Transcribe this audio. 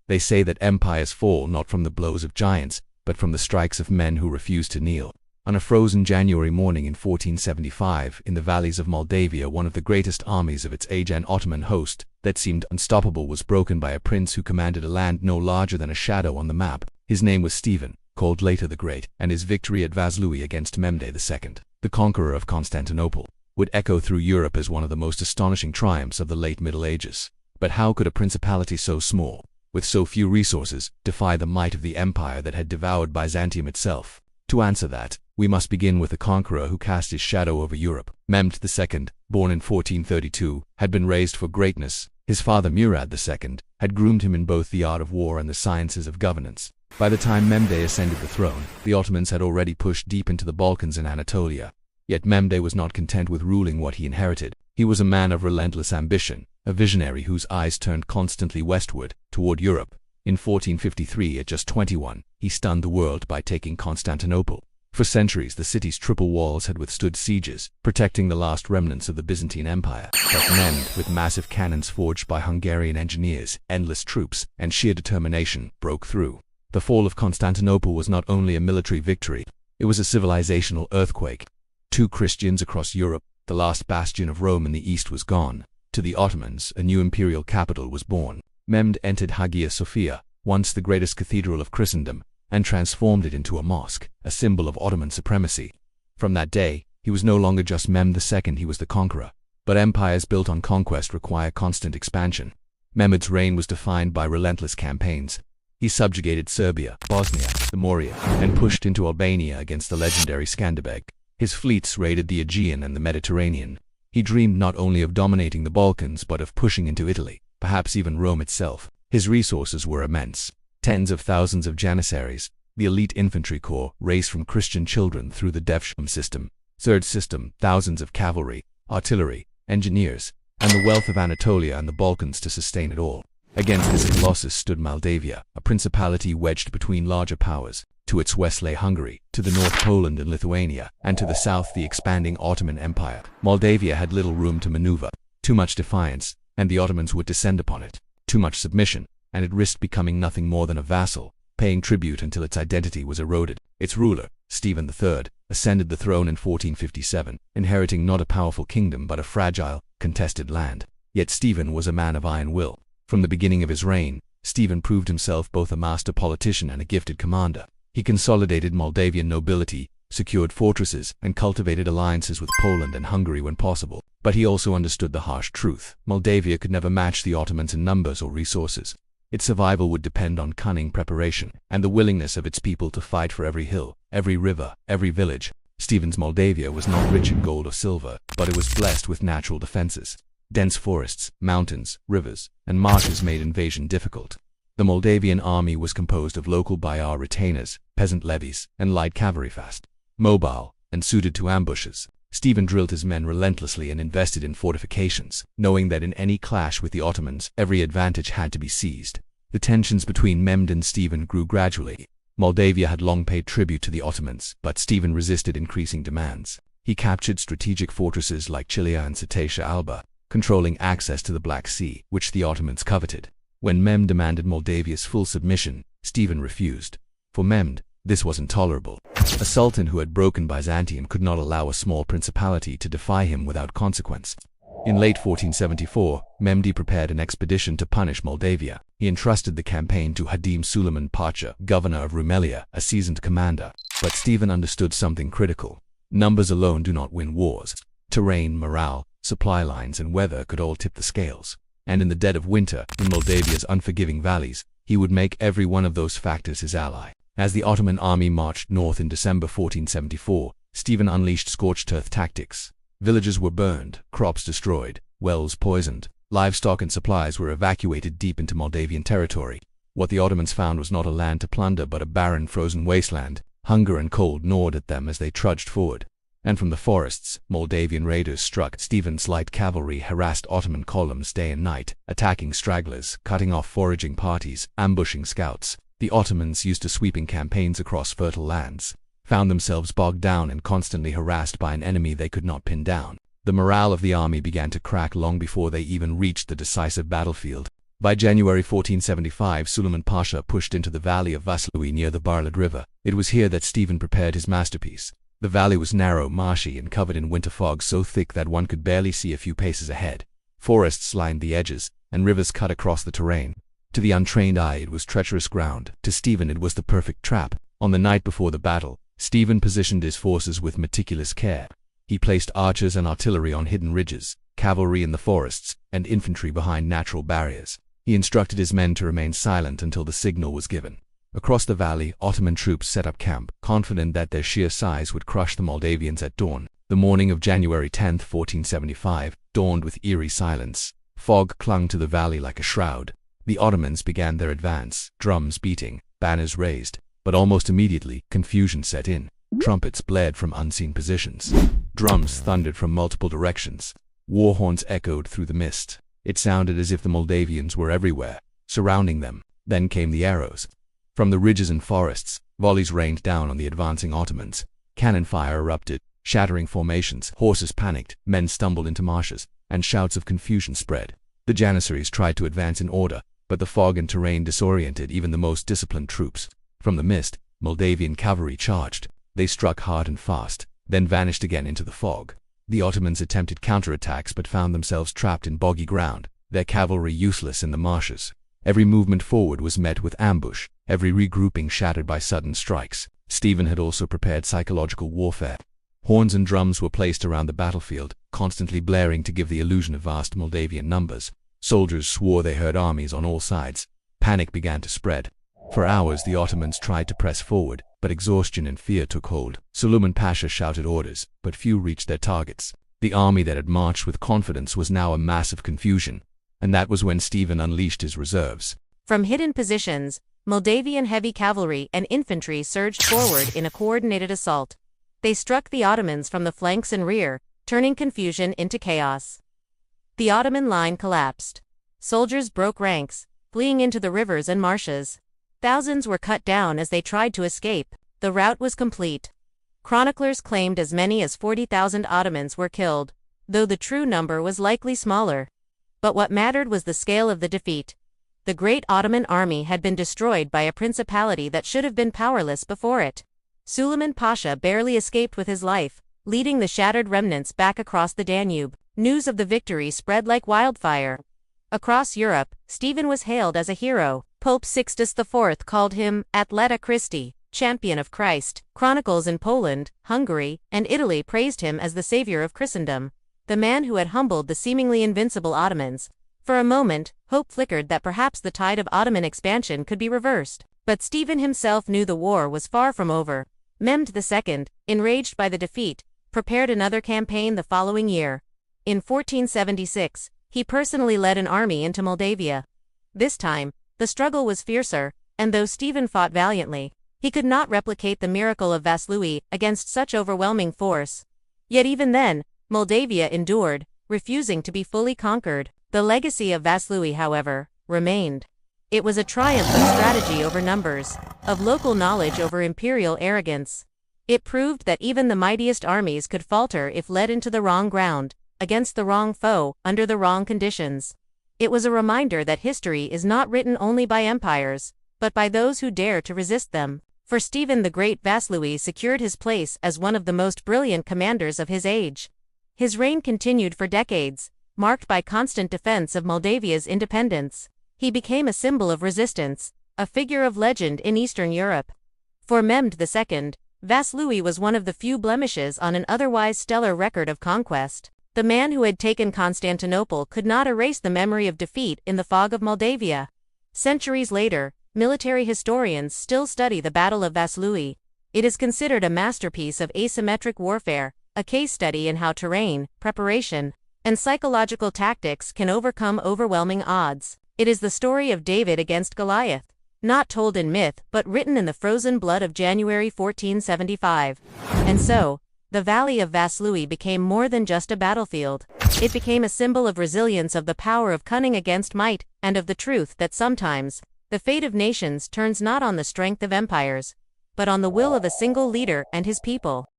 They say that empires fall not from the blows of giants, but from the strikes of men who refuse to kneel. On a frozen January morning in 1475, in the valleys of Moldavia, one of the greatest armies of its age, an Ottoman host that seemed unstoppable, was broken by a prince who commanded a land no larger than a shadow on the map. His name was Stephen, called later the Great, and his victory at Vaslui against Mehmed II, the conqueror of Constantinople, would echo through Europe as one of the most astonishing triumphs of the late Middle Ages. But how could a principality so small, with so few resources, defy the might of the empire that had devoured Byzantium itself? To answer that, we must begin with the conqueror who cast his shadow over Europe. Mehmed II, born in 1432, had been raised for greatness. His father Murad II had groomed him in both the art of war and the sciences of governance. By the time Mehmed ascended the throne, the Ottomans had already pushed deep into the Balkans and Anatolia. Yet Mehmed was not content with ruling what he inherited. He was a man of relentless ambition, a visionary whose eyes turned constantly westward, toward Europe. In 1453, at just 21, he stunned the world by taking Constantinople. For centuries, the city's triple walls had withstood sieges, protecting the last remnants of the Byzantine Empire. But Mehmed, with massive cannons forged by Hungarian engineers, endless troops, and sheer determination, broke through. The fall of Constantinople was not only a military victory, it was a civilizational earthquake. To Christians across Europe, the last bastion of Rome in the east was gone. To the Ottomans, a new imperial capital was born. Mehmed entered Hagia Sophia, once the greatest cathedral of Christendom, and transformed it into a mosque, a symbol of Ottoman supremacy. From that day, he was no longer just Mehmed II, he was the conqueror. But empires built on conquest require constant expansion. Mehmed's reign was defined by relentless campaigns. He subjugated Serbia, Bosnia, the Morea, and pushed into Albania against the legendary Skanderbeg. His fleets raided the Aegean and the Mediterranean. He dreamed not only of dominating the Balkans but of pushing into Italy, perhaps even Rome itself. His resources were immense. Tens of thousands of janissaries, the elite infantry corps raised from Christian children through the Devsham system, third system, thousands of cavalry, artillery, engineers, and the wealth of Anatolia and the Balkans to sustain it all. Against this colossus stood Moldavia, a principality wedged between larger powers. To its west lay Hungary, to the north Poland and Lithuania, and to the south the expanding Ottoman Empire. Moldavia had little room to maneuver. Too much defiance, and the Ottomans would descend upon it. Too much submission, and it risked becoming nothing more than a vassal, paying tribute until its identity was eroded. Its ruler, Stephen III, ascended the throne in 1457, inheriting not a powerful kingdom but a fragile, contested land. Yet Stephen was a man of iron will. From the beginning of his reign, Stephen proved himself both a master politician and a gifted commander. He consolidated Moldavian nobility, secured fortresses, and cultivated alliances with Poland and Hungary when possible. But he also understood the harsh truth. Moldavia could never match the Ottomans in numbers or resources. Its survival would depend on cunning preparation, and the willingness of its people to fight for every hill, every river, every village. Stephen's Moldavia was not rich in gold or silver, but it was blessed with natural defenses. Dense forests, mountains, rivers, and marshes made invasion difficult. The Moldavian army was composed of local Bayar retainers, peasant levies, and light cavalry, fast, mobile, and suited to ambushes. Stephen drilled his men relentlessly and invested in fortifications, knowing that in any clash with the Ottomans, every advantage had to be seized. The tensions between Mehmed and Stephen grew gradually. Moldavia had long paid tribute to the Ottomans, but Stephen resisted increasing demands. He captured strategic fortresses like Chilia and Cetacea Alba, controlling access to the Black Sea, which the Ottomans coveted. When Mehmed demanded Moldavia's full submission, Stephen refused. For Mehmed, this was intolerable. A sultan who had broken Byzantium could not allow a small principality to defy him without consequence. In late 1474, Mehmed prepared an expedition to punish Moldavia. He entrusted the campaign to Hadim Suleiman Pacha, governor of Rumelia, a seasoned commander. But Stephen understood something critical. Numbers alone do not win wars. Terrain, morale, supply lines, and weather could all tip the scales. And in the dead of winter, in Moldavia's unforgiving valleys, he would make every one of those factors his ally. As the Ottoman army marched north in December 1474, Stephen unleashed scorched-earth tactics. Villages were burned, crops destroyed, wells poisoned, livestock and supplies were evacuated deep into Moldavian territory. What the Ottomans found was not a land to plunder but a barren, frozen wasteland. Hunger and cold gnawed at them as they trudged forward. And from the forests, Moldavian raiders struck. Stephen's light cavalry harassed Ottoman columns day and night, attacking stragglers, cutting off foraging parties, ambushing scouts. The Ottomans, used to sweeping campaigns across fertile lands, found themselves bogged down and constantly harassed by an enemy they could not pin down. The morale of the army began to crack long before they even reached the decisive battlefield. By January 1475, Suleiman Pasha pushed into the valley of Vaslui near the Barlad River. It was here that Stephen prepared his masterpiece. The valley was narrow, marshy, and covered in winter fog so thick that one could barely see a few paces ahead. Forests lined the edges, and rivers cut across the terrain. To the untrained eye, it was treacherous ground. To Stephen, it was the perfect trap. On the night before the battle, Stephen positioned his forces with meticulous care. He placed archers and artillery on hidden ridges, cavalry in the forests, and infantry behind natural barriers. He instructed his men to remain silent until the signal was given. Across the valley, Ottoman troops set up camp, confident that their sheer size would crush the Moldavians at dawn. The morning of January 10, 1475, dawned with eerie silence. Fog clung to the valley like a shroud. The Ottomans began their advance, drums beating, banners raised, but almost immediately, confusion set in. Trumpets blared from unseen positions. Drums thundered from multiple directions. War horns echoed through the mist. It sounded as if the Moldavians were everywhere, surrounding them. Then came the arrows. From the ridges and forests, volleys rained down on the advancing Ottomans. Cannon fire erupted, shattering formations. Horses panicked, men stumbled into marshes, and shouts of confusion spread. The Janissaries tried to advance in order, but the fog and terrain disoriented even the most disciplined troops. From the mist, Moldavian cavalry charged. They struck hard and fast, then vanished again into the fog. The Ottomans attempted counterattacks but found themselves trapped in boggy ground, their cavalry useless in the marshes. Every movement forward was met with ambush, every regrouping shattered by sudden strikes. Stephen had also prepared psychological warfare. Horns and drums were placed around the battlefield, constantly blaring to give the illusion of vast Moldavian numbers. Soldiers swore they heard armies on all sides. Panic began to spread. For hours the Ottomans tried to press forward, but exhaustion and fear took hold. Suleiman Pasha shouted orders, but few reached their targets. The army that had marched with confidence was now a mass of confusion, and that was when Stephen unleashed his reserves. From hidden positions, Moldavian heavy cavalry and infantry surged forward in a coordinated assault. They struck the Ottomans from the flanks and rear, turning confusion into chaos. The Ottoman line collapsed. Soldiers broke ranks, fleeing into the rivers and marshes. Thousands were cut down as they tried to escape. The rout was complete. Chroniclers claimed as many as 40,000 Ottomans were killed, though the true number was likely smaller. But what mattered was the scale of the defeat. The great Ottoman army had been destroyed by a principality that should have been powerless before it. Suleiman Pasha barely escaped with his life, leading the shattered remnants back across the Danube. News of the victory spread like wildfire. Across Europe, Stephen was hailed as a hero. Pope Sixtus IV called him Atleta Christi, champion of Christ. Chronicles in Poland, Hungary, and Italy praised him as the savior of Christendom, the man who had humbled the seemingly invincible Ottomans. For a moment, hope flickered that perhaps the tide of Ottoman expansion could be reversed. But Stephen himself knew the war was far from over. Mehmed II, enraged by the defeat, prepared another campaign the following year. In 1476, he personally led an army into Moldavia. This time, the struggle was fiercer, and though Stephen fought valiantly, he could not replicate the miracle of Vaslui against such overwhelming force. Yet even then, Moldavia endured, refusing to be fully conquered. The legacy of Vaslui, however, remained. It was a triumph of strategy over numbers, of local knowledge over imperial arrogance. It proved that even the mightiest armies could falter if led into the wrong ground, against the wrong foe, under the wrong conditions. It was a reminder that history is not written only by empires, but by those who dare to resist them. For Stephen the Great, Vaslui secured his place as one of the most brilliant commanders of his age. His reign continued for decades, marked by constant defense of Moldavia's independence. He became a symbol of resistance, a figure of legend in Eastern Europe. For Mehmed II, Vaslui was one of the few blemishes on an otherwise stellar record of conquest. The man who had taken Constantinople could not erase the memory of defeat in the fog of Moldavia. Centuries later, military historians still study the Battle of Vaslui. It is considered a masterpiece of asymmetric warfare, a case study in how terrain, preparation, and psychological tactics can overcome overwhelming odds. It is the story of David against Goliath, not told in myth but written in the frozen blood of January 1475. And so, the Valley of Vaslui became more than just a battlefield. It became a symbol of resilience, of the power of cunning against might, and of the truth that sometimes, the fate of nations turns not on the strength of empires, but on the will of a single leader and his people.